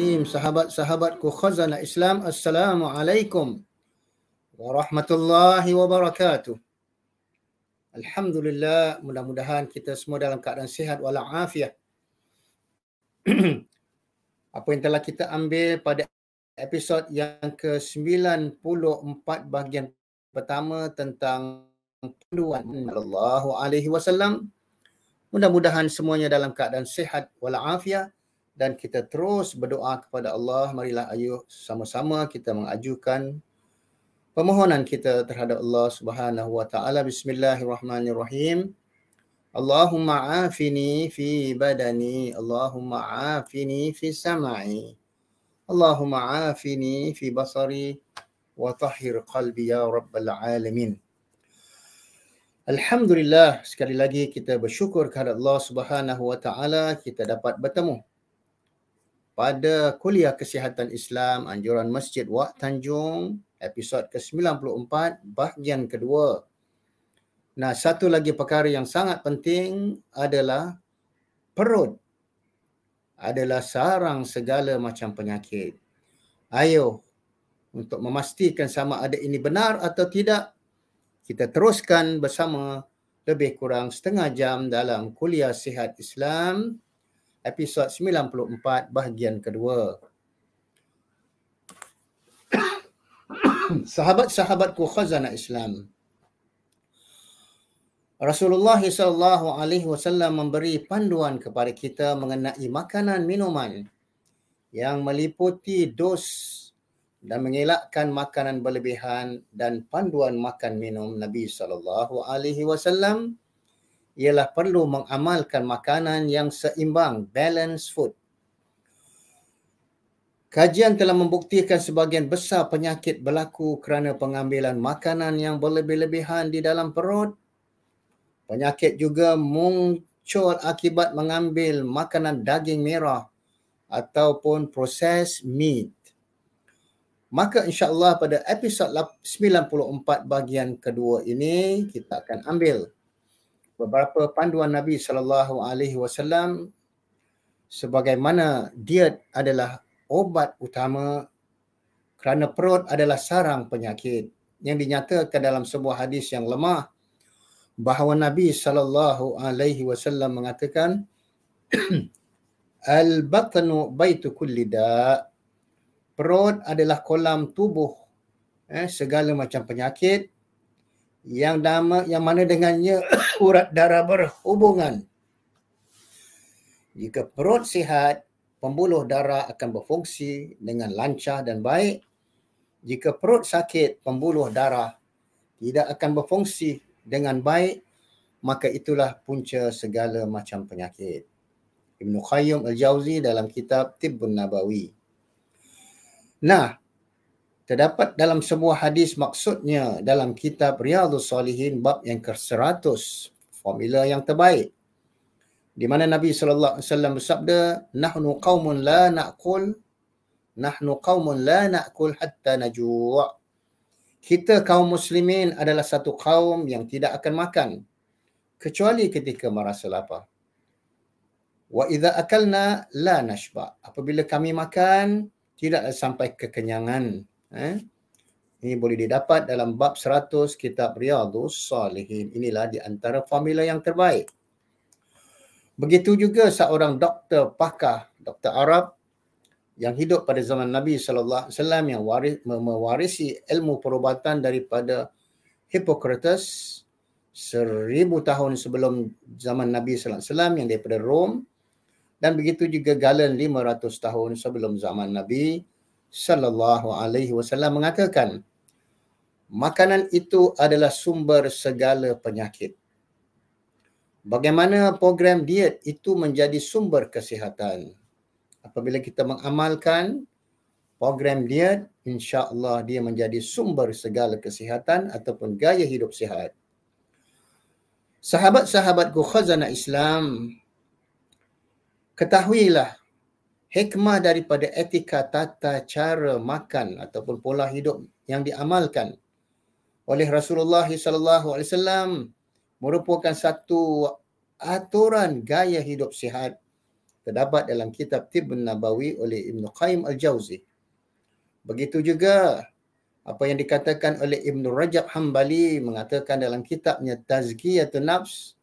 Bismillahirrahmanirrahim. Sahabat-sahabatku khazanah Islam, Assalamualaikum warahmatullahi wabarakatuh. Alhamdulillah, mudah-mudahan kita semua dalam keadaan sihat walafiat. Apa yang telah kita ambil pada episod yang ke-94 bahagian pertama tentang panduan sallallahu alaihi wasallam. Mudah-mudahan semuanya dalam keadaan sihat walafiat. Dan kita terus berdoa kepada Allah. Marilah ayo sama-sama kita mengajukan permohonan kita terhadap Allah Subhanahu wa taala. Bismillahirrahmanirrahim. Allahumma afini fi badani, Allahumma afini fi sam'i, Allahumma afini fi basari wa tahhir qalbi ya rabbal alamin. Alhamdulillah, sekali lagi kita bersyukur kepada Allah Subhanahu wa taala kita dapat bertemu pada kuliah kesihatan Islam anjuran Masjid Wak Tanjung episod ke-94 bahagian kedua. Nah, satu lagi perkara yang sangat penting adalah perut adalah sarang segala macam penyakit. Ayo, untuk memastikan sama ada ini benar atau tidak, kita teruskan bersama lebih kurang setengah jam dalam kuliah sihat Islam episod 94 bahagian kedua. Sahabat-sahabatku khazanah Islam, Rasulullah SAW memberi panduan kepada kita mengenai makanan minuman yang meliputi dos dan mengelakkan makanan berlebihan, dan panduan makan minum Nabi SAW ialah perlu mengamalkan makanan yang seimbang, balanced food. Kajian telah membuktikan sebahagian besar penyakit berlaku kerana pengambilan makanan yang berlebih-lebihan di dalam perut. Penyakit juga muncul akibat mengambil makanan daging merah ataupun processed meat. Maka insya-Allah pada episod 94 bahagian kedua ini kita akan ambil beberapa panduan Nabi SAW sebagaimana diet adalah obat utama kerana perut adalah sarang penyakit, yang dinyatakan dalam sebuah hadis yang lemah bahawa Nabi SAW mengatakan al-batnu baitu kulli da', perut adalah kolam tubuh segala macam penyakit yang mana dengannya urat darah berhubungan. Jika perut sihat, pembuluh darah akan berfungsi dengan lancar dan baik. Jika perut sakit, pembuluh darah tidak akan berfungsi dengan baik, maka itulah punca segala macam penyakit. Ibn Qayyim Al-Jauzi dalam kitab Tibbun Nabawi. Nah, terdapat dalam sebuah hadis, maksudnya dalam kitab Riyadhus Salihin bab yang ke-100, formula yang terbaik, di mana Nabi SAW bersabda, nahnu qaumun la na'kul hatta najua'. Kita kaum muslimin adalah satu kaum yang tidak akan makan kecuali ketika merasa lapar. Wa idza akalna la nashba'. Apabila kami makan, tidak sampai kekenyangan. Ini boleh didapat dalam bab 100 kitab Riyadhus Salihin. Inilah di antara formula yang terbaik. Begitu juga seorang doktor pakar, doktor Arab yang hidup pada zaman Nabi SAW yang mewarisi ilmu perubatan daripada Hippocrates 1000 tahun sebelum zaman Nabi SAW yang daripada Rom, dan begitu juga Galen 500 tahun sebelum zaman Nabi SAW mengatakan makanan itu adalah sumber segala penyakit. Bagaimana program diet itu menjadi sumber kesihatan? Apabila kita mengamalkan program diet, insya-Allah dia menjadi sumber segala kesihatan ataupun gaya hidup sihat. Sahabat-sahabatku khazanah Islam, ketahuilah hikmah daripada etika tata cara makan ataupun pola hidup yang diamalkan oleh Rasulullah SAW merupakan satu aturan gaya hidup sihat terdapat dalam kitab Tibbun Nabawi oleh Ibn Qayyim Al-Jauzi. Begitu juga apa yang dikatakan oleh Ibn Rajab Hambali mengatakan dalam kitabnya Tazkiyatun Nafs,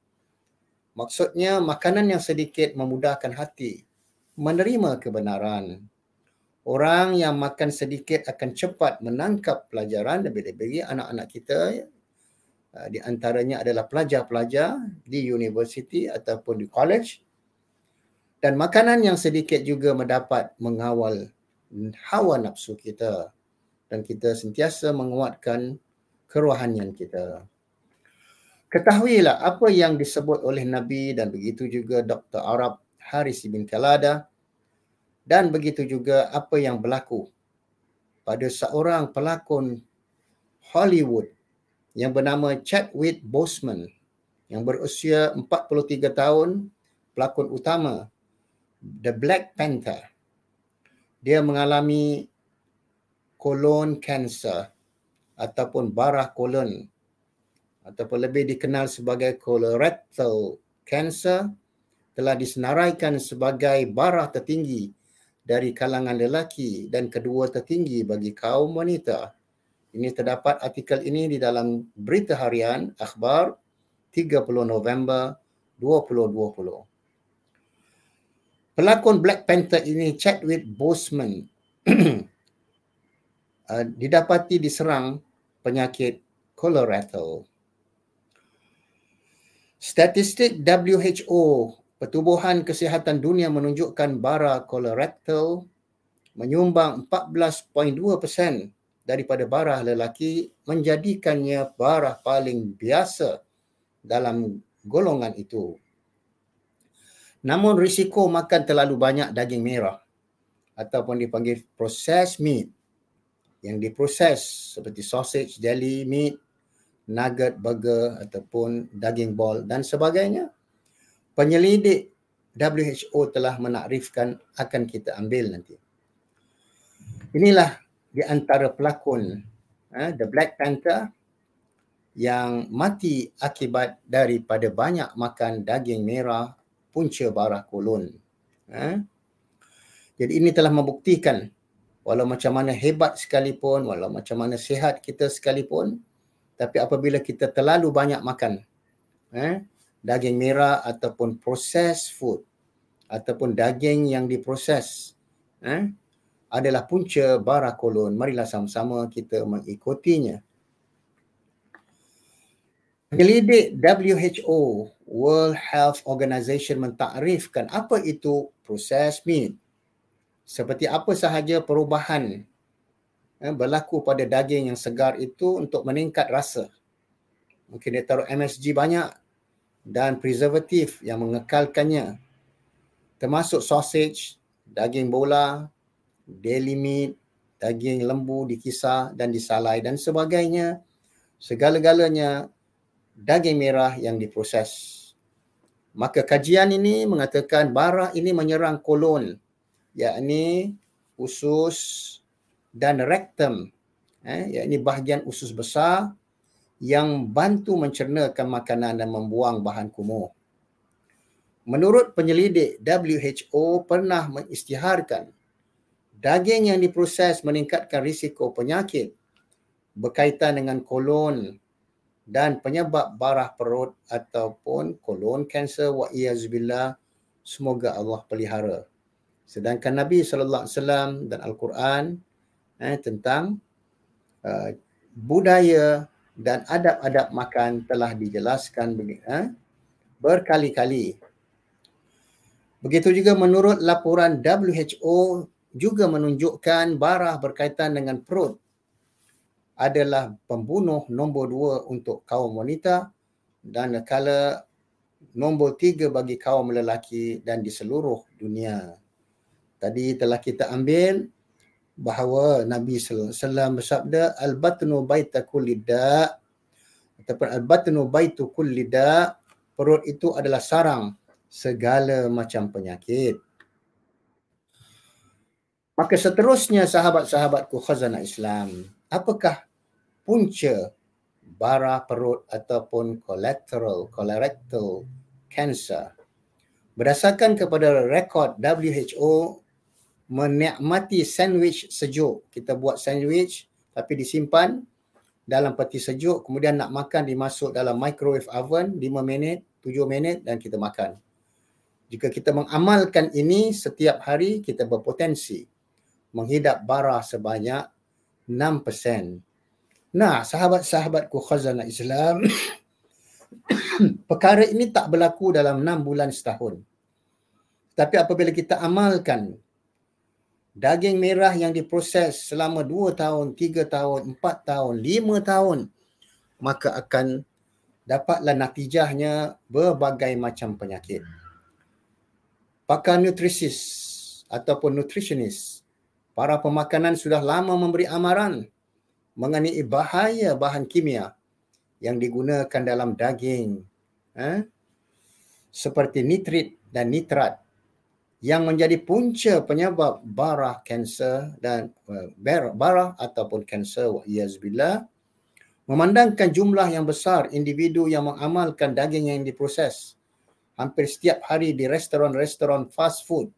maksudnya makanan yang sedikit memudahkan hati menerima kebenaran. Orang yang makan sedikit akan cepat menangkap pelajaran, lebih-lebih anak-anak kita di antaranya adalah pelajar-pelajar di universiti ataupun di college. Dan makanan yang sedikit juga mendapat mengawal hawa nafsu kita dan kita sentiasa menguatkan kerohanian kita. Ketahuilah apa yang disebut oleh Nabi dan begitu juga Dr. Arab Haris bin Kalada dan begitu juga apa yang berlaku pada seorang pelakon Hollywood yang bernama Chadwick Boseman yang berusia 43 tahun, pelakon utama The Black Panther. Dia mengalami colon cancer ataupun barah kolon ataupun lebih dikenal sebagai colorectal cancer, telah disenaraikan sebagai barah tertinggi dari kalangan lelaki dan kedua tertinggi bagi kaum wanita. Ini terdapat artikel ini di dalam Berita Harian Akhbar 30 November 2020. Pelakon Black Panther ini, Chadwick Boseman, didapati diserang penyakit colorectal. Statistik WHO, Pertubuhan Kesihatan Dunia, menunjukkan bara colorectal menyumbang 14.2% daripada bara lelaki, menjadikannya bara paling biasa dalam golongan itu. Namun risiko makan terlalu banyak daging merah ataupun dipanggil processed meat yang diproses seperti sausage, deli meat, nugget, burger ataupun daging bol dan sebagainya. Penyelidik WHO telah menakrifkan akan kita ambil nanti. Inilah di antara pelakon The Black Panther yang mati akibat daripada banyak makan daging merah punca barah kolon. Jadi ini telah membuktikan walau macam mana hebat sekalipun, walau macam mana sihat kita sekalipun, tapi apabila kita terlalu banyak makan daging merah ataupun processed food ataupun daging yang diproses adalah punca bara kolon. Marilah sama-sama kita mengikutinya. Penyelidik WHO, World Health Organization, mentakrifkan apa itu processed meat. Seperti apa sahaja perubahan berlaku pada daging yang segar itu untuk meningkat rasa. Mungkin dia taruh MSG banyak dan preservatif yang mengekalkannya, termasuk sausage, daging bola, deli meat, daging lembu dikisar dan disalai dan sebagainya. Segala-galanya daging merah yang diproses. Maka kajian ini mengatakan bara ini menyerang kolon, yakni usus dan rektum, yakni bahagian usus besar yang bantu mencernakan makanan dan membuang bahan kumuh. Menurut penyelidik, WHO pernah mengisytiharkan daging yang diproses meningkatkan risiko penyakit berkaitan dengan kolon dan penyebab barah perut ataupun kolon kanser, wa iyazubillah, semoga Allah pelihara. Sedangkan Nabi SAW dan Al-Quran tentang budaya dan adab-adab makan telah dijelaskan berkali-kali. Begitu juga menurut laporan WHO juga menunjukkan barah berkaitan dengan perut adalah pembunuh nombor 2 untuk kaum wanita dan kala nombor 3 bagi kaum lelaki dan di seluruh dunia. Tadi telah kita ambil bahawa Nabi sallallahu alaihi wasallam bersabda, al-batnu baita kulli da', ataupun al-batnu baitu kulli da', perut itu adalah sarang segala macam penyakit. Maka seterusnya sahabat-sahabatku khazanah Islam, apakah punca bara perut ataupun colorectal cancer? Berdasarkan kepada rekod WHO, menikmati sandwich sejuk. Kita buat sandwich tapi disimpan dalam peti sejuk, kemudian nak makan dimasuk dalam microwave oven 5 minit, 7 minit dan kita makan. Jika kita mengamalkan ini setiap hari, kita berpotensi menghidap bara sebanyak 6%. Nah, sahabat-sahabatku khazanah Islam, perkara ini tak berlaku dalam 6 bulan setahun. Tapi apabila kita amalkan daging merah yang diproses selama 2 tahun, 3 tahun, 4 tahun, 5 tahun, maka akan dapatlah natijahnya berbagai macam penyakit. Pakar nutrisis ataupun nutritionist, para pemakanan sudah lama memberi amaran mengenai bahaya bahan kimia yang digunakan dalam daging, seperti nitrit dan nitrat, yang menjadi punca penyebab bara kanser dan bara ataupun kanser wa'iyazbillah. Memandangkan jumlah yang besar individu yang mengamalkan daging yang diproses hampir setiap hari di restoran-restoran fast food,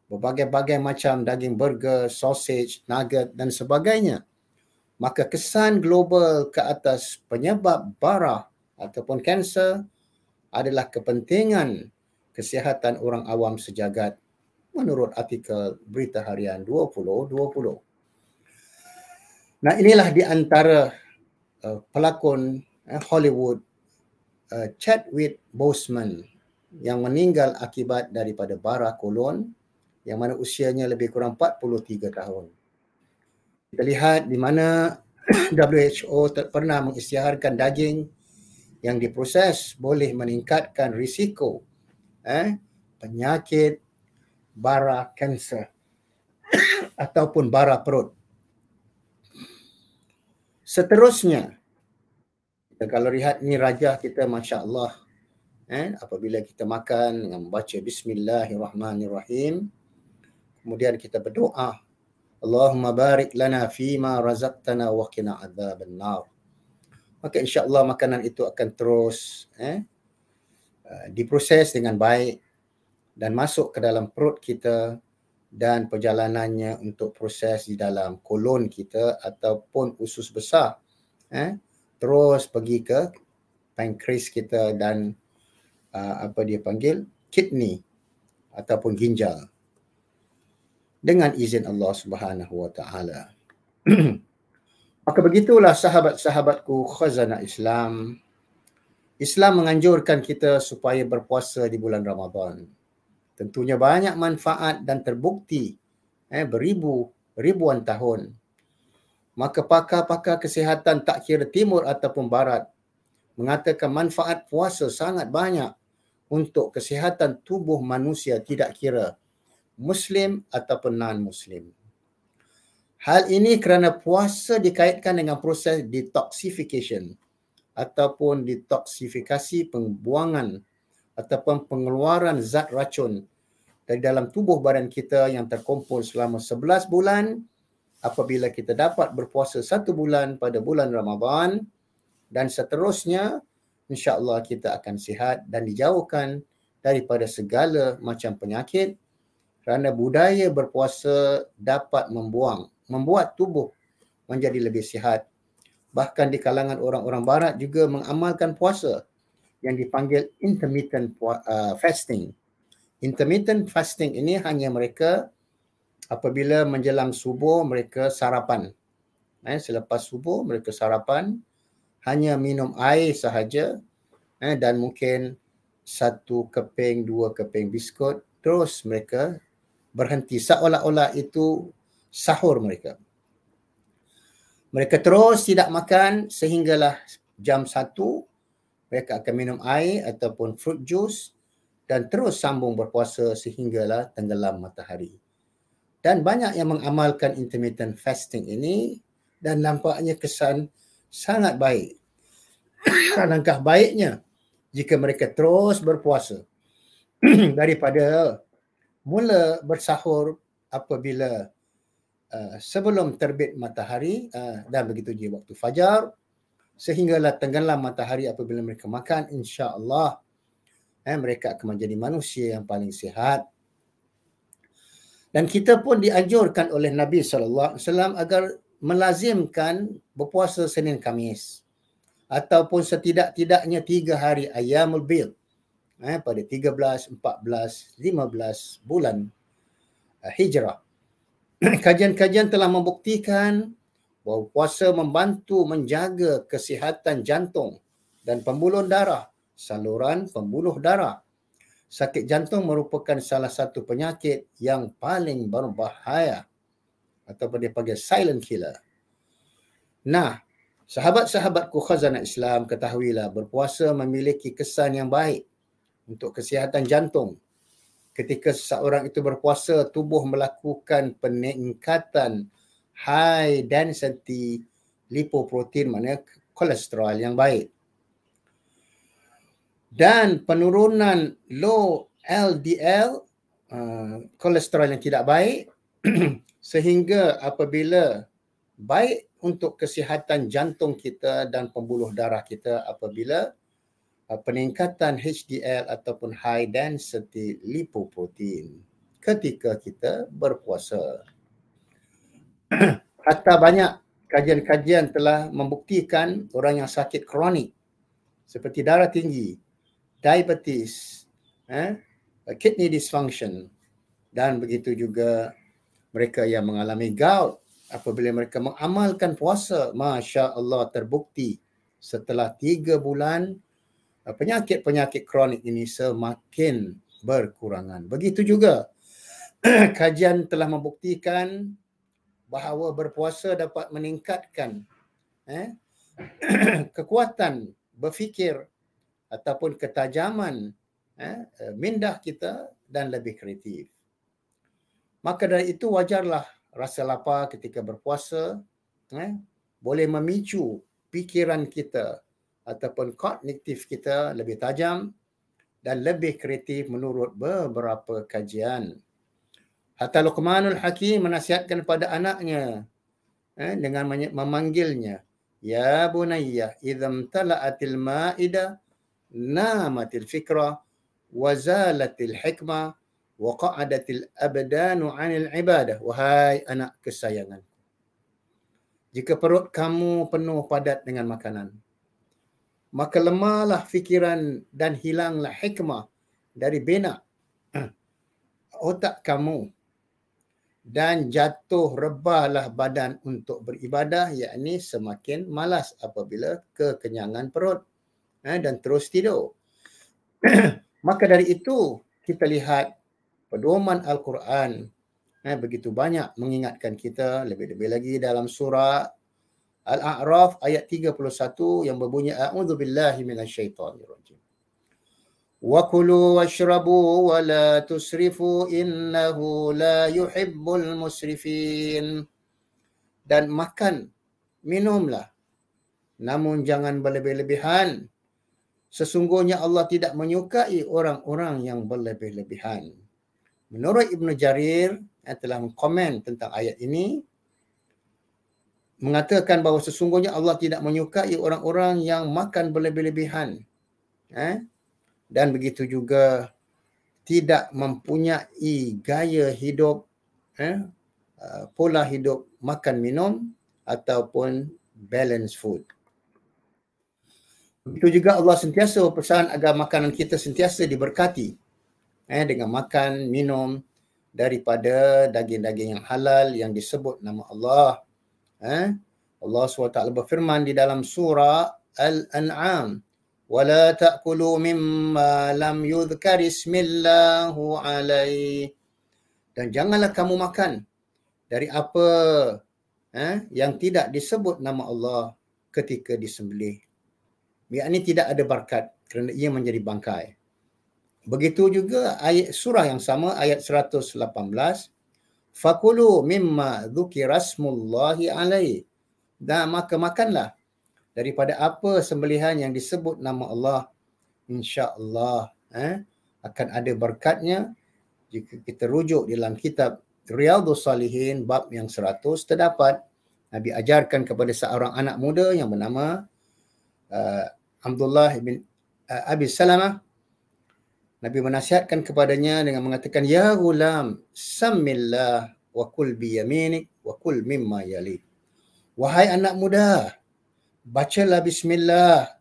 berbagai-bagai macam daging burger, sausage, nugget dan sebagainya, maka kesan global ke atas penyebab bara ataupun kanser adalah kepentingan kesihatan orang awam sejagat menurut artikel Berita Harian 2020. Nah, inilah di antara pelakon Hollywood Chadwick Boseman yang meninggal akibat daripada bara kolon yang mana usianya lebih kurang 43 tahun. Kita lihat di mana WHO pernah mengisytiharkan daging yang diproses boleh meningkatkan risiko penyakit bara kanser ataupun bara perut. Seterusnya, kita kalau lihat ni rajah kita, Masya Allah, apabila kita makan dengan membaca Bismillahirrahmanirrahim, kemudian kita berdoa, Allahumma barik lana fima razaqtana wa qina adzaban nar. Maka insya-Allah makanan itu akan terus diproses dengan baik dan masuk ke dalam perut kita, dan perjalanannya untuk proses di dalam kolon kita ataupun usus besar terus pergi ke pankreas kita dan apa dia panggil kidney ataupun ginjal dengan izin Allah Subhanahu wa taala. Maka begitulah sahabat-sahabatku khazanah Islam. Islam menganjurkan kita supaya berpuasa di bulan Ramadan. Tentunya banyak manfaat dan terbukti ribuan tahun. Maka pakar-pakar kesihatan tak kira timur ataupun barat mengatakan manfaat puasa sangat banyak untuk kesihatan tubuh manusia, tidak kira Muslim ataupun non-Muslim. Hal ini kerana puasa dikaitkan dengan proses detoxification ataupun detoksifikasi, pembuangan ataupun pengeluaran zat racun dari dalam tubuh badan kita yang terkumpul selama 11 bulan. Apabila kita dapat berpuasa 1 bulan pada bulan Ramadan dan seterusnya, insya-Allah kita akan sihat dan dijauhkan daripada segala macam penyakit, kerana budaya berpuasa dapat membuat tubuh menjadi lebih sihat. Bahkan di kalangan orang-orang barat juga mengamalkan puasa yang dipanggil intermittent fasting. Intermittent fasting ini hanya mereka apabila menjelang subuh mereka sarapan. Selepas subuh mereka sarapan, hanya minum air sahaja dan mungkin 1 keping, 2 keping biskut, terus mereka berhenti seolah-olah itu sahur mereka. Mereka terus tidak makan sehinggalah jam 1 mereka akan minum air ataupun fruit juice dan terus sambung berpuasa sehinggalah tenggelam matahari. Dan banyak yang mengamalkan intermittent fasting ini dan nampaknya kesan sangat baik. Alangkah baiknya jika mereka terus berpuasa daripada mula bersahur apabila sebelum terbit matahari dan begitu juga waktu fajar sehinggalah tenggelam matahari apabila mereka makan, insya-Allah mereka akan menjadi manusia yang paling sihat. Dan kita pun dianjurkan oleh Nabi SAW agar melazimkan berpuasa Senin Khamis ataupun setidak-tidaknya 3 hari Ayyamul Bid pada 13, 14, 15 bulan Hijrah. Kajian-kajian telah membuktikan bahawa puasa membantu menjaga kesihatan jantung dan pembuluh darah, saluran pembuluh darah. Sakit jantung merupakan salah satu penyakit yang paling berbahaya ataupun dipanggil silent killer. Nah, sahabat-sahabatku khazanah Islam, ketahuilah berpuasa memiliki kesan yang baik untuk kesihatan jantung. Ketika seseorang itu berpuasa, tubuh melakukan peningkatan high density lipoprotein, maknanya kolesterol yang baik. Dan penurunan low LDL, kolesterol yang tidak baik, sehingga apabila baik untuk kesihatan jantung kita dan pembuluh darah kita apabila peningkatan HDL ataupun high density lipoprotein ketika kita berpuasa. Hatta banyak kajian-kajian telah membuktikan orang yang sakit kronik seperti darah tinggi, diabetes, kidney dysfunction, dan begitu juga mereka yang mengalami gout, apabila mereka mengamalkan puasa, Masya Allah, terbukti setelah 3 bulan penyakit-penyakit kronik ini semakin berkurangan. Begitu juga kajian telah membuktikan bahawa berpuasa dapat meningkatkan kekuatan berfikir ataupun ketajaman minda kita dan lebih kreatif. Maka dari itu wajarlah rasa lapar ketika berpuasa boleh memicu fikiran kita ataupun kognitif kita lebih tajam dan lebih kreatif menurut beberapa kajian. Hatta Luqmanul Hakim menasihatkan pada anaknya dengan memanggilnya, ya bunayya idzam tala'atil ma'idah namatil fikra wa zalatil hikmah wa qa'adatil abdanu 'anil ibadah. Wahai anak kesayangan, jika perut kamu penuh padat dengan makanan, maka lemahlah fikiran dan hilanglah hikmah dari benak otak kamu, dan jatuh rebahlah badan untuk beribadah, yakni semakin malas apabila kekenyangan perut dan terus tidur. Maka dari itu kita lihat pedoman Al-Quran begitu banyak mengingatkan kita, lebih-lebih lagi dalam surah Al-A'raf ayat 31 yang berbunyi a'udzubillahi minasyaitonirrajim. Wa kulu washrabu wa la tusrifu innahu la yuhibbul musrifin. Dan makan, minumlah, namun jangan berlebih-lebihan. Sesungguhnya Allah tidak menyukai orang-orang yang berlebih-lebihan. Menurut Ibn Jarir yang telah mengkomen tentang ayat ini, mengatakan bahawa sesungguhnya Allah tidak menyukai orang-orang yang makan berlebih-lebihan. Dan begitu juga tidak mempunyai gaya hidup, pola hidup makan minum ataupun balance food. Begitu juga Allah sentiasa berpesan agar makanan kita sentiasa diberkati dengan makan, minum daripada daging-daging yang halal yang disebut nama Allah. Allah SWT berfirman di dalam surah Al-An'am, وَلَا تَأْكُلُوا مِمَّا لَمْ يُذْكَرِ اسْمِ اللَّهُ عَلَيْهِ. Dan janganlah kamu makan dari apa yang tidak disebut nama Allah ketika disembelih. Yakni tidak ada berkat kerana ia menjadi bangkai. Begitu juga ayat surah yang sama, ayat 118, fakulu mimma dzukirasmullahi alaihi. Dan maka makanlah daripada apa sembelihan yang disebut nama Allah, insya-Allah akan ada berkatnya. Jika kita rujuk dalam kitab Riyadhus Salihin bab yang 100, terdapat Nabi ajarkan kepada seorang anak muda yang bernama Abdullah bin Abi Salamah Nabi menasihatkan kepadanya dengan mengatakan, ya ghulam, sammillah wa kul biyaminik wa kul mimma yalik. Wahai anak muda, bacalah bismillah,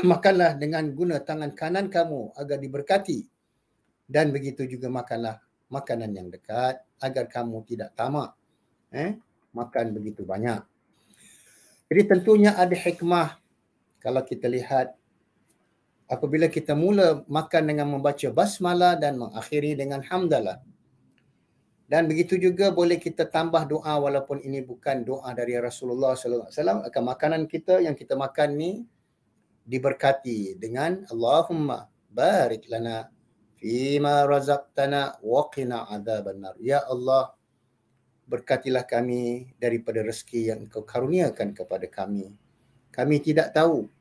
makanlah dengan guna tangan kanan kamu agar diberkati, dan begitu juga makanlah makanan yang dekat agar kamu tidak tamak makan begitu banyak. Jadi tentunya ada hikmah kalau kita lihat apabila kita mula makan dengan membaca basmalah dan mengakhiri dengan hamdalah. Dan begitu juga boleh kita tambah doa walaupun ini bukan doa dari Rasulullah sallallahu alaihi wasallam, akan makanan kita yang kita makan ni diberkati dengan Allahumma barik lana fima razaqtana wa qina adzabannar. Ya Allah, berkatilah kami daripada rezeki yang Engkau karuniakan kepada kami. Kami tidak tahu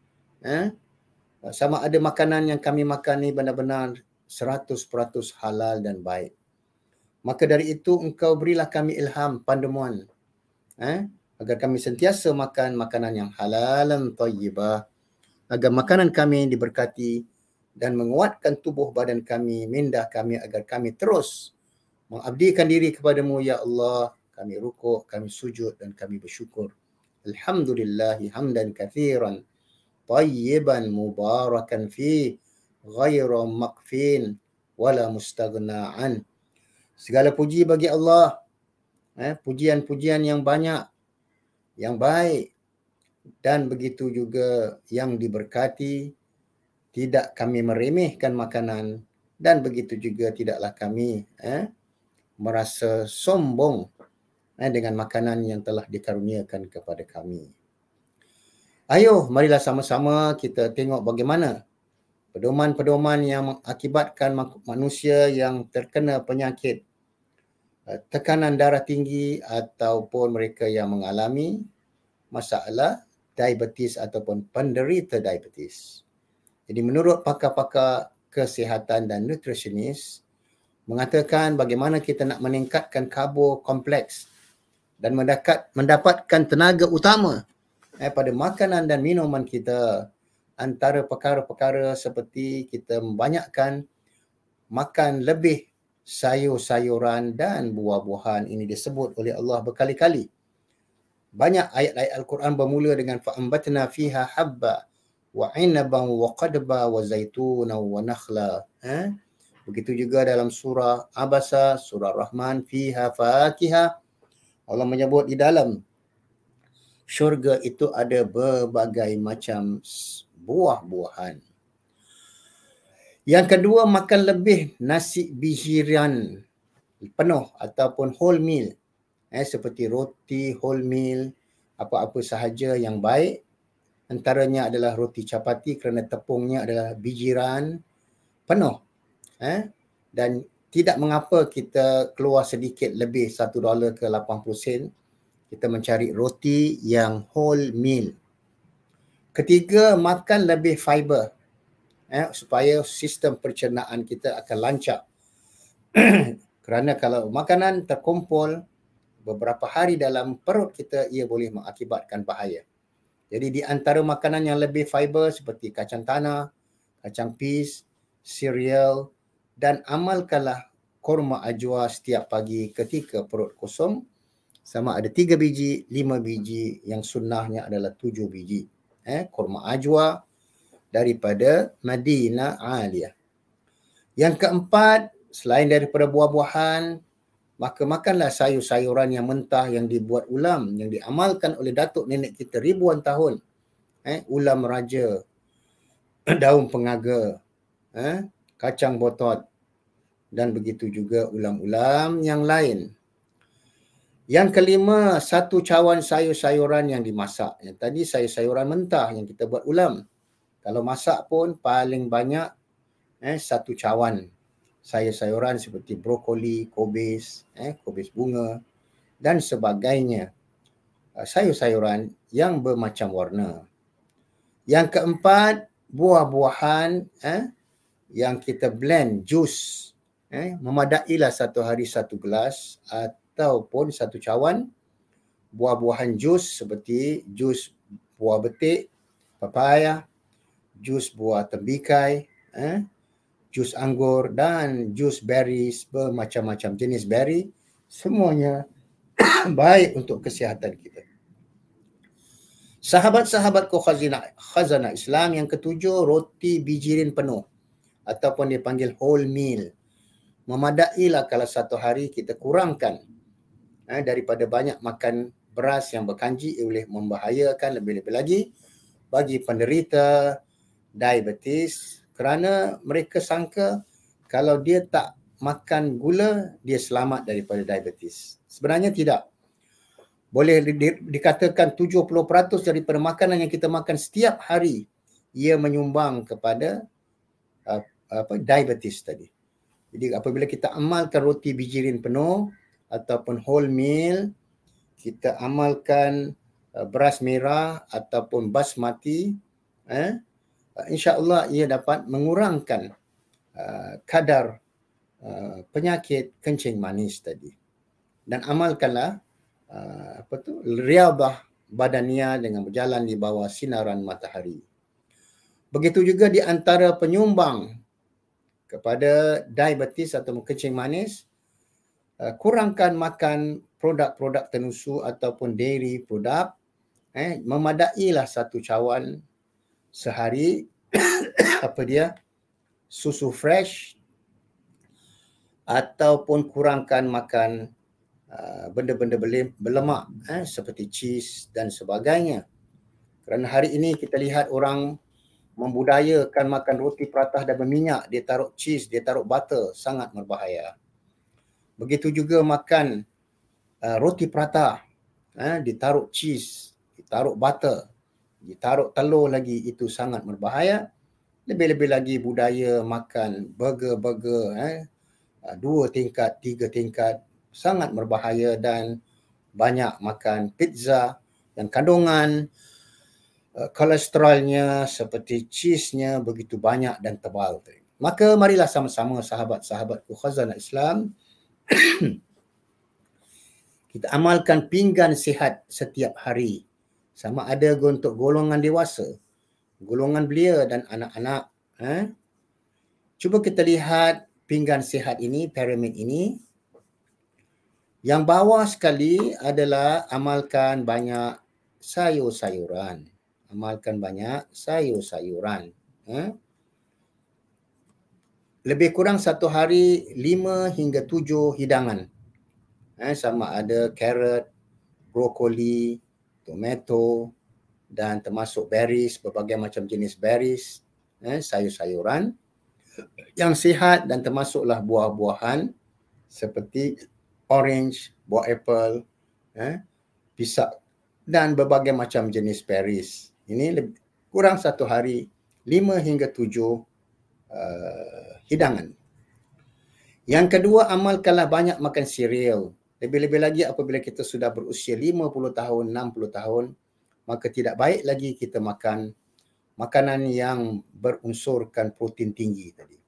sama ada makanan yang kami makan ni benar-benar 100% halal dan baik. Maka dari itu Engkau berilah kami ilham, panduan agar kami sentiasa makan makanan yang halal dan thayyibah, agar makanan kami diberkati dan menguatkan tubuh badan kami, minda kami, agar kami terus mengabdikan diri kepadamu ya Allah. Kami rukuk, kami sujud dan kami bersyukur. Alhamdulillahi hamdan kathiran tayyiban mubarakan fi ghaira maqfin wala mustaghna'an. Segala puji bagi Allah, pujian-pujian yang banyak, yang baik, dan begitu juga yang diberkati. Tidak kami meremehkan makanan, dan begitu juga tidaklah kami merasa sombong dengan makanan yang telah dikaruniakan kepada kami. Ayo, marilah sama-sama kita tengok bagaimana pedoman-pedoman yang mengakibatkan manusia yang terkena penyakit tekanan darah tinggi ataupun mereka yang mengalami masalah diabetes ataupun penderita diabetes. Jadi menurut pakar-pakar kesihatan dan nutritionist mengatakan bagaimana kita nak meningkatkan karbo kompleks dan mendapatkan tenaga utama pada makanan dan minuman kita. Antara perkara-perkara seperti kita membanyakkan makan lebih sayur-sayuran dan buah-buahan. Ini disebut oleh Allah berkali-kali. Banyak ayat-ayat Al-Quran bermula dengan fa'ambatna fiha habba wa 'inaban wa qadba wa zaituna wa nakhla. Begitu juga dalam surah Abasa, surah Rahman, fiha fakihah. Allah menyebut di dalam syurga itu ada berbagai macam buah-buahan. Yang kedua, makan lebih nasi bijiran penuh ataupun whole meal. Seperti roti whole meal, apa-apa sahaja yang baik. Antaranya adalah roti capati kerana tepungnya adalah bijiran penuh. Dan tidak mengapa kita keluar sedikit lebih $1 ke 80 sen. Kita mencari roti yang whole meal. Ketiga, makan lebih fiber. Supaya sistem pencernaan kita akan lancar. Kerana kalau makanan terkumpul beberapa hari dalam perut kita, ia boleh mengakibatkan bahaya. Jadi di antara makanan yang lebih fiber seperti kacang tanah, kacang peas, cereal, dan amalkanlah kurma ajwa setiap pagi ketika perut kosong, sama ada 3 biji, 5 biji, yang sunnahnya adalah 7 biji. Kurma ajwa daripada Madinah Aliyah. Yang keempat, selain daripada buah-buahan, maka makanlah sayur-sayuran yang mentah yang dibuat ulam, yang diamalkan oleh datuk nenek kita ribuan tahun. Ulam raja, daun pengaga, kacang botot, dan begitu juga ulam-ulam yang lain. Yang kelima, 1 cawan sayur-sayuran yang dimasak. Yang tadi sayur-sayuran mentah yang kita buat ulam. Kalau masak pun paling banyak 1 cawan sayur-sayuran seperti brokoli, kobis, kobis bunga dan sebagainya. Sayur-sayuran yang bermacam warna. Yang keempat, buah-buahan yang kita blend, jus. Memadailah 1 hari 1 gelas ataupun 1 cawan buah-buahan jus seperti jus buah betik, papaya, jus buah tembikai, jus anggur dan jus berries, bermacam-macam jenis berry, semuanya baik untuk kesihatan kita. Sahabat-sahabatku khazanah Islam, yang ketujuh, roti bijirin penuh ataupun dipanggil whole meal. Memadailah kalau satu hari kita kurangkan daripada banyak makan beras yang berkanji, boleh membahayakan lebih-lebih lagi bagi penderita diabetes, kerana mereka sangka kalau dia tak makan gula, dia selamat daripada diabetes. Sebenarnya tidak. Boleh dikatakan 70% daripada makanan yang kita makan setiap hari, ia menyumbang kepada diabetes tadi. Jadi apabila kita amalkan roti bijirin penuh ataupun whole meal, kita amalkan beras merah ataupun basmati, insya-Allah ia dapat mengurangkan kadar penyakit kencing manis tadi. Dan amalkanlah riyadhah badaniah dengan berjalan di bawah sinaran matahari. Begitu juga di antara penyumbang kepada diabetes atau kencing manis, kurangkan makan produk-produk tenusu ataupun dairy produk. Memadailah satu cawan sehari susu fresh, ataupun kurangkan makan benda-benda berlemak seperti cheese dan sebagainya. Kerana hari ini kita lihat orang membudayakan makan roti prata dan berminyak, dia taruh cheese, dia taruh butter, sangat berbahaya. Begitu juga makan roti prata, ditaruh cheese, ditaruh butter, ditaruh telur lagi, itu sangat berbahaya. Lebih-lebih lagi budaya makan burger, 2 tingkat, 3 tingkat, sangat berbahaya. Dan banyak makan pizza yang kandungan kolesterolnya seperti cheese-nya begitu banyak dan tebal. Maka marilah sama-sama sahabat-sahabatku khazanah Islam, kita amalkan pinggan sihat setiap hari. Sama ada untuk golongan dewasa, golongan belia dan anak-anak. Cuba kita lihat pinggan sihat ini, piramid ini. Yang bawah sekali adalah amalkan banyak sayur-sayuran. Amalkan banyak sayur-sayuran. Lebih kurang satu hari 5 hingga 7 hidangan. Sama ada carrot, brokoli, tomato dan termasuk berries, berbagai macam jenis berries, sayur-sayuran yang sihat, dan termasuklah buah-buahan seperti orange, buah apple, pisang dan berbagai macam jenis berries. Ini lebih kurang satu hari 5 hingga 7 hidangan. Yang kedua, amalkanlah banyak makan cereal. Lebih-lebih lagi apabila kita sudah berusia 50 tahun, 60 tahun, maka tidak baik lagi kita makan makanan yang berunsurkan protein tinggi tadi.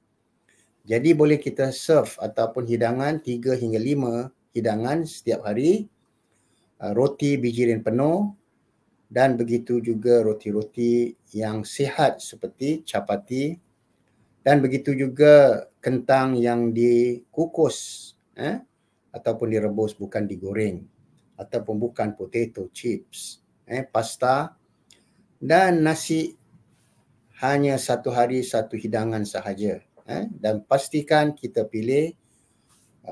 Jadi boleh kita serve ataupun hidangan 3 hingga 5 hidangan setiap hari. Roti bijirin penuh, dan begitu juga roti-roti yang sihat seperti chapati, dan begitu juga kentang yang dikukus ataupun direbus, bukan digoreng, ataupun bukan potato chips, pasta, dan nasi hanya satu hari satu hidangan sahaja. Dan pastikan kita pilih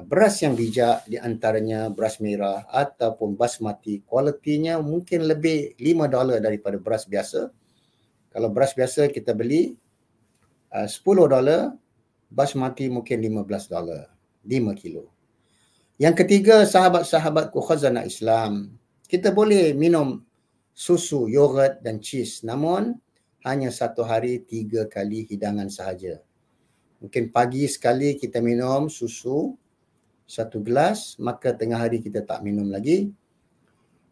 beras yang bijak, di antaranya beras merah ataupun basmati. Kualitinya mungkin lebih $5 daripada beras biasa. Kalau beras biasa kita beli $10, basmati mungkin $15, 5 kilo. Yang ketiga, sahabat-sahabatku khazanah Islam, kita boleh minum susu, yogurt dan cheese, namun hanya satu hari 3 kali hidangan sahaja. Mungkin pagi sekali kita minum susu 1 gelas, maka tengah hari kita tak minum lagi.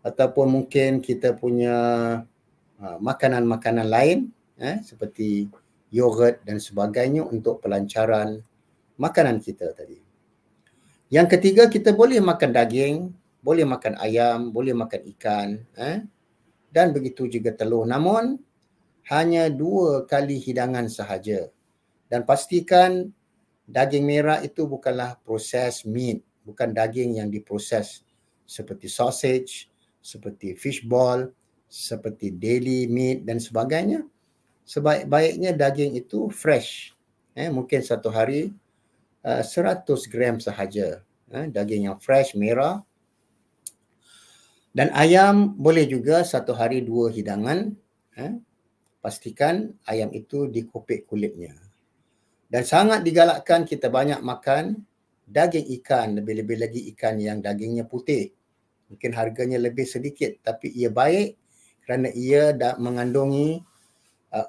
Ataupun mungkin kita punya makanan-makanan lain seperti yogurt dan sebagainya untuk pelancaran makanan kita tadi. Yang ketiga, kita boleh makan daging, boleh makan ayam, boleh makan ikan, dan begitu juga telur. Namun hanya 2 kali hidangan sahaja. Dan pastikan daging merah itu bukanlah proses meat, bukan daging yang diproses seperti sausage, seperti fish ball, seperti deli meat dan sebagainya. Sebaik-baiknya daging itu fresh. Mungkin satu hari 100 gram sahaja. Daging yang fresh, merah. Dan ayam boleh juga satu hari 2 hidangan. Pastikan ayam itu dikopek kulitnya. Dan sangat digalakkan kita banyak makan daging ikan, lebih-lebih lagi ikan yang dagingnya putih. Mungkin harganya lebih sedikit tapi ia baik kerana ia mengandungi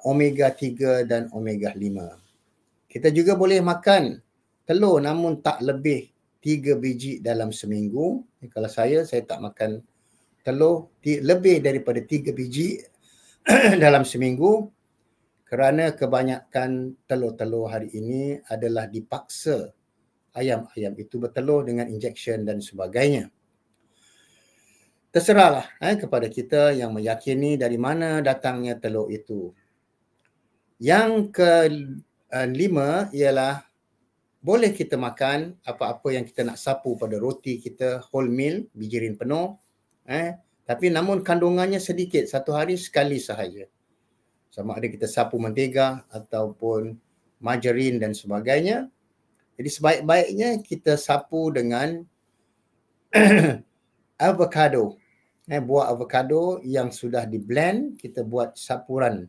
omega 3 dan omega 5. Kita juga boleh makan telur namun tak lebih 3 biji dalam seminggu. Kalau saya tak makan telur lebih daripada 3 biji dalam seminggu kerana kebanyakan telur-telur hari ini adalah dipaksa ayam-ayam itu bertelur dengan injection dan sebagainya. Terserahlah kepada kita yang meyakini dari mana datangnya telur itu. Yang kelima ialah boleh kita makan apa-apa yang kita nak sapu pada roti kita whole meal, bijirin penuh. Tapi namun kandungannya sedikit, satu hari sekali sahaja. Sama ada kita sapu mentega ataupun margarin dan sebagainya. Jadi sebaik-baiknya kita sapu dengan avocado. Buah avocado yang sudah di blend, kita buat sapuran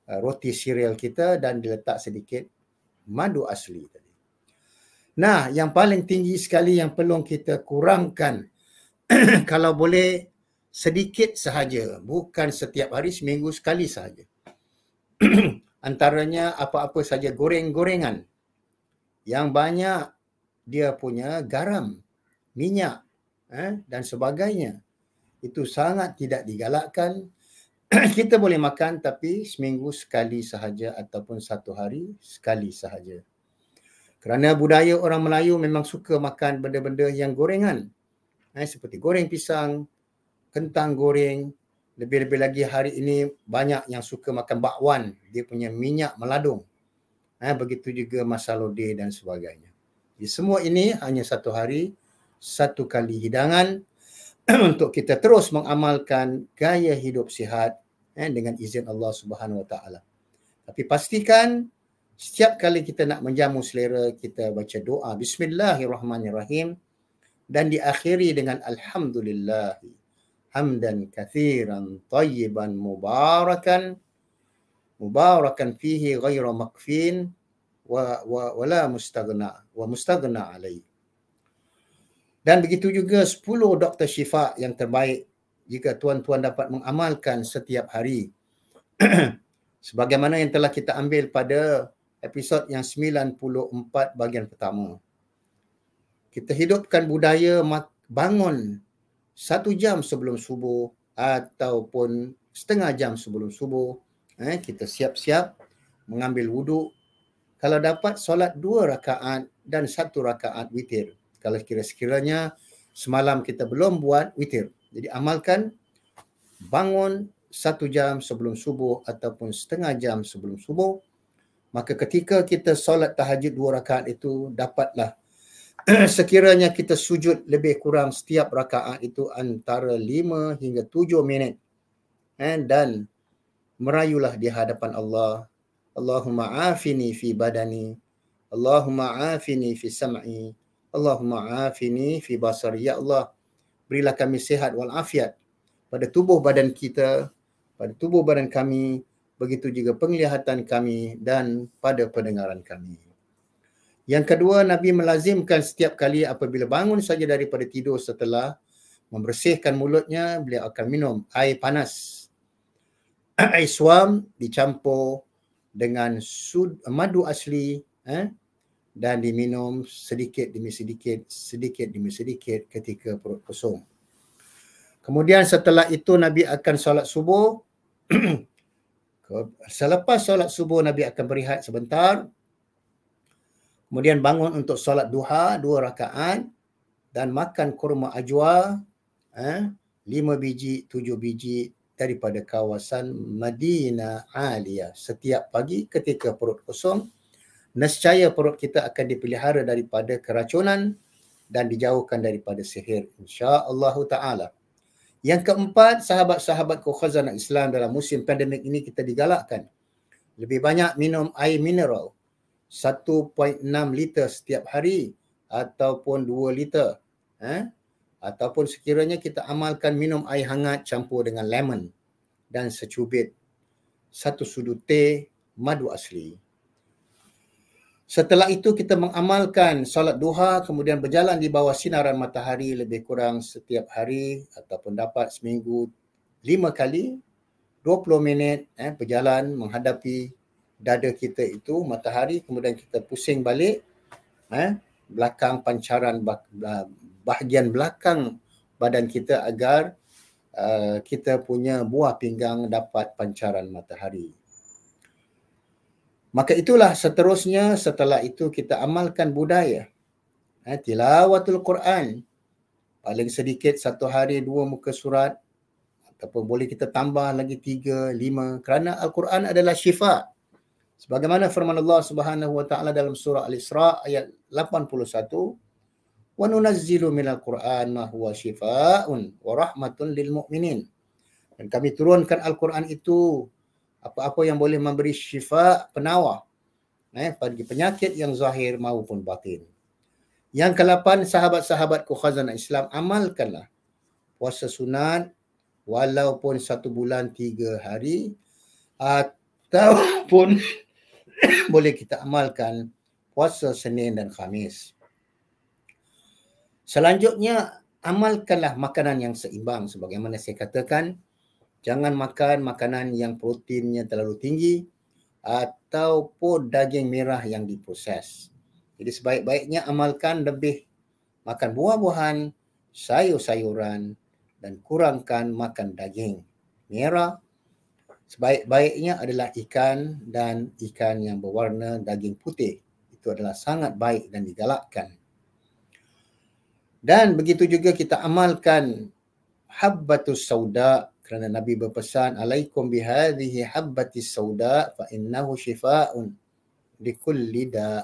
roti cereal kita dan diletak sedikit madu asli tadi. Nah, yang paling tinggi sekali yang perlu kita kurangkan kalau boleh sedikit sahaja, bukan setiap hari, seminggu sekali sahaja. Antaranya apa-apa saja goreng-gorengan yang banyak dia punya garam, minyak dan sebagainya. Itu sangat tidak digalakkan. Kita boleh makan tapi seminggu sekali sahaja ataupun satu hari sekali sahaja. Kerana budaya orang Melayu memang suka makan benda-benda yang gorengan. Seperti goreng pisang, kentang goreng, lebih-lebih lagi hari ini banyak yang suka makan bakwan, dia punya minyak meladung. Begitu juga masalode dan sebagainya. Jadi semua ini hanya satu hari, satu kali hidangan untuk kita terus mengamalkan gaya hidup sihat dengan izin Allah Subhanahu Wa Taala. Tapi pastikan setiap kali kita nak menjamu selera, kita baca doa Bismillahirrahmanirrahim dan diakhiri dengan Alhamdulillah hamdan kathiran tayyiban mubarakan fihi ghaira makfin wa la mustaghna alaih. Dan begitu juga 10 doktor syifa yang terbaik jika tuan-tuan dapat mengamalkan setiap hari. Sebagaimana yang telah kita ambil pada episod yang 94 bahagian pertama. Kita hidupkan budaya bangun 1 jam sebelum subuh ataupun setengah jam sebelum subuh. Kita siap-siap mengambil wuduk. Kalau dapat solat 2 rakaat dan 1 rakaat witir. Kalau sekiranya semalam kita belum buat witir. Jadi amalkan bangun 1 jam sebelum subuh ataupun setengah jam sebelum subuh. Maka ketika kita solat tahajud 2 rakaat itu dapatlah sekiranya kita sujud lebih kurang setiap rakaat itu antara 5 hingga 7 minit. Dan merayulah di hadapan Allah. Allahumma afini fi badani. Allahumma afini fi sam'i. Allahumma afini fi basari. Ya Allah, berilah kami sihat walafiat pada tubuh badan kita, pada tubuh badan kami, begitu juga penglihatan kami dan pada pendengaran kami. Yang kedua, Nabi melazimkan setiap kali apabila bangun saja daripada tidur setelah membersihkan mulutnya, beliau akan minum air panas. Air suam dicampur dengan madu asli dan diminum sedikit demi sedikit ketika perut kosong. Kemudian setelah itu Nabi akan solat subuh. Selepas solat subuh Nabi akan berehat sebentar. Kemudian bangun untuk solat duha 2 rakaat dan makan kurma ajwa 5 biji, 7 biji daripada kawasan Madinah Aliyah. Setiap pagi ketika perut kosong, nescaya perut kita akan dipelihara daripada keracunan dan dijauhkan daripada sihir, insya-Allah taala. Yang keempat, sahabat-sahabatku khazanah Islam, dalam musim pandemik ini kita digalakkan lebih banyak minum air mineral 1.6 liter setiap hari ataupun 2 liter. Ataupun sekiranya kita amalkan minum air hangat campur dengan lemon dan secubit 1 sudu teh madu asli. Setelah itu kita mengamalkan solat duha, kemudian berjalan di bawah sinaran matahari lebih kurang setiap hari ataupun dapat seminggu 5 kali 20 minit berjalan menghadapi dada kita itu matahari, kemudian kita pusing balik belakang pancaran bahagian belakang badan kita agar kita punya buah pinggang dapat pancaran matahari. Maka itulah seterusnya, setelah itu kita amalkan budaya tilawatul Quran. Paling sedikit 1 hari 2 muka surat, ataupun boleh kita tambah lagi 3, 5, kerana Al-Quran adalah syifa. Sebagaimana firman Allah Subhanahu wa taala dalam surah Al-Isra ayat 81, wa nunazzilu minal Qur'an ma huwa shifaa'un wa rahmatun lil mu'minin. Dan kami turunkan Al-Quran itu apa-apa yang boleh memberi syifa, penawar bagi penyakit yang zahir maupun batin. Yang ke-8, sahabat-sahabatku khazanah Islam, amalkanlah puasa sunat walaupun 1 bulan 3 hari, ataupun boleh kita amalkan puasa Senin dan Khamis. Selanjutnya, amalkanlah makanan yang seimbang. Sebagaimana saya katakan, jangan makan makanan yang proteinnya terlalu tinggi ataupun daging merah yang diproses. Jadi sebaik-baiknya amalkan lebih makan buah-buahan, sayur-sayuran dan kurangkan makan daging merah. Sebaik-baiknya adalah ikan dan ikan yang berwarna daging putih. Itu adalah sangat baik dan digalakkan. Dan begitu juga kita amalkan habbatus sauda, kerana Nabi berpesan, alaikum bihadhihi habbatis sauda fa innahu shifaa'un likulli da'.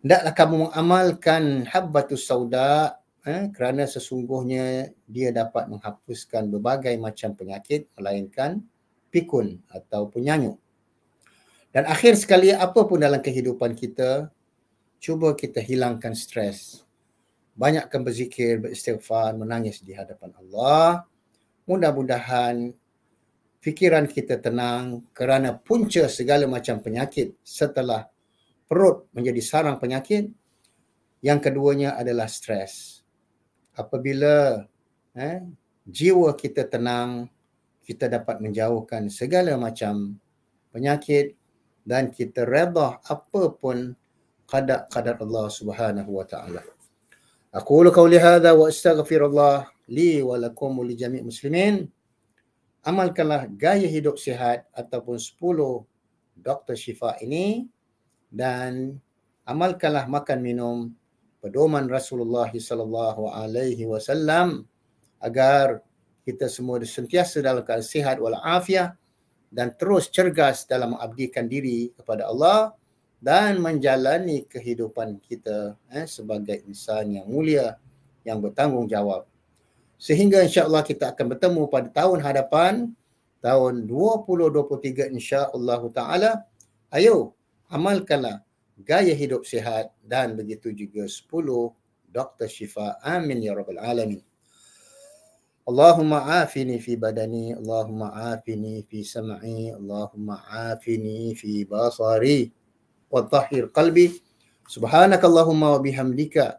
Hendaklah kamu mengamalkan habbatus sauda kerana sesungguhnya dia dapat menghapuskan berbagai macam penyakit melainkan pikun atau penyanyuk. Dan akhir sekali, apa pun dalam kehidupan kita, cuba kita hilangkan stres. Banyakkan berzikir, beristighfar, menangis di hadapan Allah. Mudah-mudahan fikiran kita tenang, kerana punca segala macam penyakit setelah perut menjadi sarang penyakit, yang keduanya adalah stres. Apabila jiwa kita tenang, kita dapat menjauhkan segala macam penyakit dan kita redha apapun qadar Allah Subhanahu wa taala. Aqulu qawli hadha wa astaghfirullah li wa lakum wa li jami' muslimin. Amalkanlah gaya hidup sihat ataupun 10 doktor syifa ini, dan amalkanlah makan minum pedoman Rasulullah sallallahu alaihi wasallam agar kita semua sentiasa dalam keadaan sihat walafiat dan terus cergas dalam mengabdikan diri kepada Allah dan menjalani kehidupan kita sebagai insan yang mulia, yang bertanggungjawab. Sehingga insya-Allah kita akan bertemu pada tahun hadapan, tahun 2023 insya-Allah taala. Ayo amalkanlah gaya hidup sihat dan begitu juga 10 doktor syifa. Amin ya rabbal alamin. Allahumma afini fi badani, Allahumma afini fi sam'i, Allahumma afini fi basari wa tahhir qalbi. Subhanakallahumma wa bihamdika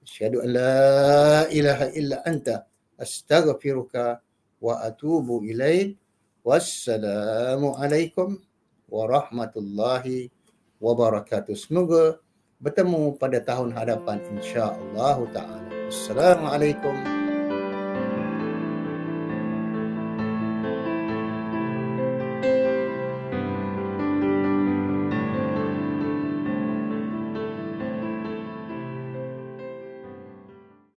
asyhadu an la ilaha illa anta astaghfiruka wa atubu ilaik. Wassalamu alaikum warahmatullahi wabarakatuh. Semoga bertemu pada tahun hadapan insya-Allah taala. Assalamualaikum